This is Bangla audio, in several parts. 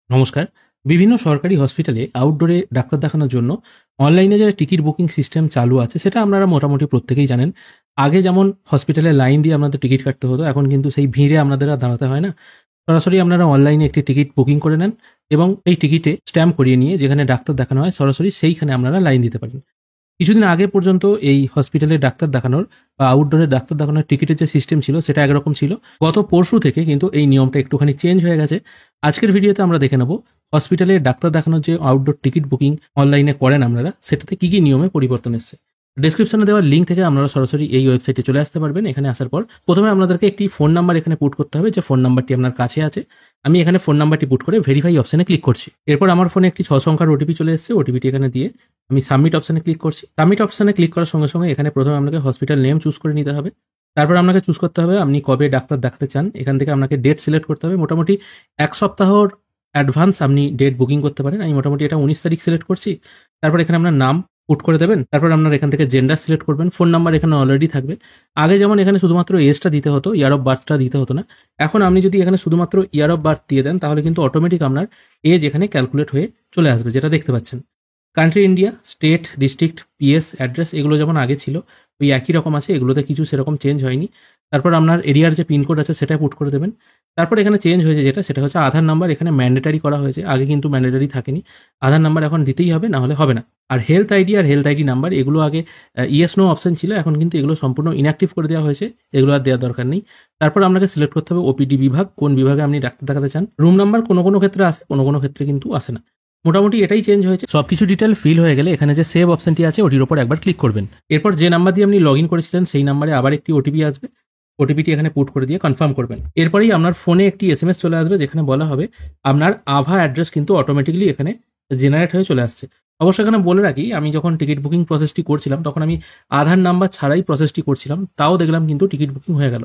নমস্কার। বিভিন্ন সরকারি হসপিটালে আউটডোরে ডাক্তার দেখানোর জন্য অনলাইনে যে টিকিট বুকিং সিস্টেম চালু আছে সেটা আপনারা মোটামুটি প্রত্যেকেই জানেন। আগে যেমন হসপিটালে লাইন দিয়ে আপনাদের টিকিট কাটতে হতো, এখন কিন্তু সেই ভিড়ে আপনাদের আর দাঁড়াতে হয় না। সরাসরি আপনারা অনলাইনে একটি টিকিট বুকিং করে নেন এবং এই টিকিটে স্ট্যাম্প করিয়ে নিয়ে যেখানে ডাক্তার দেখানো হয় সরাসরি সেইখানে আপনারা লাইন দিতে পারেন। কিছুদিন আগে পর্যন্ত এই হসপিটালে ডাক্তার দেখানোর বা আউটডোরে ডাক্তার দেখানোর টিকিটের যে সিস্টেম ছিল সেটা একরকম ছিল। গত পরশু থেকে কিন্তু এই নিয়মটা একটুখানি চেঞ্জ হয়ে গেছে। আজকের ভিডিওতে আমরা দেখে নেব হসপিটালে ডাক্তার দেখানোর যে আউটডোর টিকিট বুকিং অনলাইনে করেন আপনারা, সেটাতে কি কি নিয়মে পরিবর্তন এসেছে। ডেসক্রিপশনে দেওয়ার লিঙ্ক থেকে আপনারা সরাসরি এই ওয়েবসাইটে চলে আসতে পারবেন। এখানে আসার পর প্রথমে আপনাদেরকে একটি ফোন নাম্বার এখানে পুট করতে হবে, যে ফোন নাম্বারটি আপনার কাছে আছে। আমি এখানে ফোন নাম্বারটি পুট করে ভেরিফাই অপশনে ক্লিক করছি। এরপর আমার ফোনে একটি 6 সংখ্যার ওটিপি চলে এসেছে। ওটিপিটি এখানে দিয়ে আমি সাবমিট অপশনে ক্লিক করছি। সাবমিট অপশনে ক্লিক করার সঙ্গে সঙ্গে এখানে প্রথমে আপনাকে হসপিটাল নেম চুজ করে নিতে হবে। তারপর আপনাকে চুজ করতে হবে আপনি কবে ডাক্তার দেখাতে চান। এখান থেকে আপনাকে ডেট সিলেক্ট করতে হবে। মোটামুটি 1 সপ্তাহর অ্যাডভান্স আপনি ডেট বুকিং করতে পারেন। আমি মোটামুটি এটা 19 তারিখ সিলেক্ট করছি। তারপর এখানে আপনার নাম পুট করে দেবেন। তারপর আপনার এখান থেকে জেন্ডার সিলেক্ট করবেন। ফোন নাম্বার এখানে অলরেডি থাকবে। আগে যেমন এখানে শুধুমাত্র এজটা দিতে হতো, ইয়ার অফ বার্থটা দিতে হতো না। এখন আপনি যদি এখানে শুধুমাত্র ইয়ার অফ বার্থ দিয়ে দেন তাহলে কিন্তু অটোমেটিক আপনার এজ এখানে ক্যালকুলেট হয়ে চলে আসবে, যেটা দেখতে পাচ্ছেন। Country India, state, district, PS, address এগুলো যেমন আগে ছিল ওই একই রকম আছে, এগুলোতে কিছু সেরকম চেঞ্জ হয়নি। তারপর আপনার এরিয়ার যে পিনকোড আছে সেটা পুট করে দেবেন। তারপর এখানে চেঞ্জ হয়েছে যেটা, সেটা হচ্ছে আধার নাম্বার এখানে ম্যান্ডেটারি করা হয়েছে। আগে কিন্তু ম্যান্ডেটারি থাকেনি। আধার নাম্বার এখন দিতেই হবে, না হলে হবে না। আর হেলথ আইডি আর হেলথ আইডি নাম্বার এগুলো আগে ইয়েস নো অপশন ছিল, এখন কিন্তু এগুলো সম্পূর্ণ ইনঅ্যাক্টিভ করে দেওয়া হয়েছে, এগুলো আর দেওয়ার দরকার নেই। তারপর আপনাকে সিলেক্ট করতে হবে ওপিডি বিভাগ, কোন বিভাগে আপনি ডাক্তার দেখাতে চান। রুম নাম্বার কোনো কোনো ক্ষেত্রে আসে, কোনো কোনো ক্ষেত্রে কিন্তু আসে না। মোটামুটি এটাই চেঞ্জ হয়েছে। সবকিছু ডিটেল ফিল হয়ে গেলে এখানে যে সেভ অপশনটি আছে ওটির উপর একবার ক্লিক করবেন। এরপর যে নাম্বার দিয়ে আপনি লগ ইন করেছিলেন সেই নাম্বারে আবার একটি ওটিপি আসবে। ওটিপিটি এখানে পুট করে দিয়ে কনফার্ম করবেন। এরপরেই আপনার ফোনে একটি এসএমএস চলে আসবে যেখানে বলা হবে আপনার আভা অ্যাড্রেস কিন্তু অটোমেটিক্যালি এখানে জেনারেট হয়ে চলে আসছে। অবশ্য এখানে বলে রাখি, আমি যখন টিকিট বুকিং প্রসেসটি করছিলাম তখন আমি আধার নাম্বার ছাড়াই প্রসেসটি করছিলাম, তাও দেখলাম কিন্তু টিকিট বুকিং হয়ে গেল।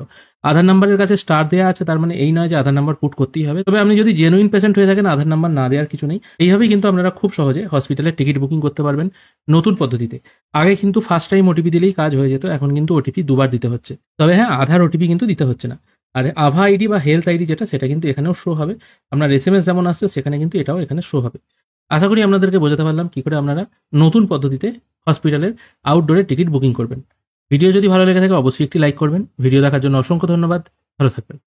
আধার নাম্বারের কাছে স্টার দেওয়া আছে, তার মানে এই নয় যে আধার নাম্বার পুট করতেই হবে। তবে আপনি যদি জেনুইন পেশেন্ট হয়ে থাকেন আধার নাম্বার না দেওয়ার কিছু নেই। এইভাবেই কিন্তু আপনারা খুব সহজে হসপিটালে টিকিট বুকিং করতে পারবেন নতুন পদ্ধতিতে। আগে কিন্তু ফার্স্ট টাইম ওটিপি দিলেই কাজ হয়ে যেত, এখন কিন্তু ওটিপি দুবার দিতে হচ্ছে। তবে হ্যাঁ, আধার ওটিপি কিন্তু দিতে হচ্ছে না। আর আভা আইডি বা হেলথ আইডি যেটা, সেটা কিন্তু এখানেও শো হবে। আপনার এসএমএস যেমন আসছে সেখানে কিন্তু এটাও এখানে শো হবে। আশা করি আপনাদেরকে বোঝাতে পারলাম কি করে আপনারা নতুন পদ্ধতিতে হসপিটালের আউটডোরে টিকিট বুকিং করবেন। ভিডিও যদি ভালো লেগে থাকে অবশ্যই একটি লাইক করবেন। ভিডিও দেখার জন্য অসংখ্য ধন্যবাদ। ভালো থাকবেন।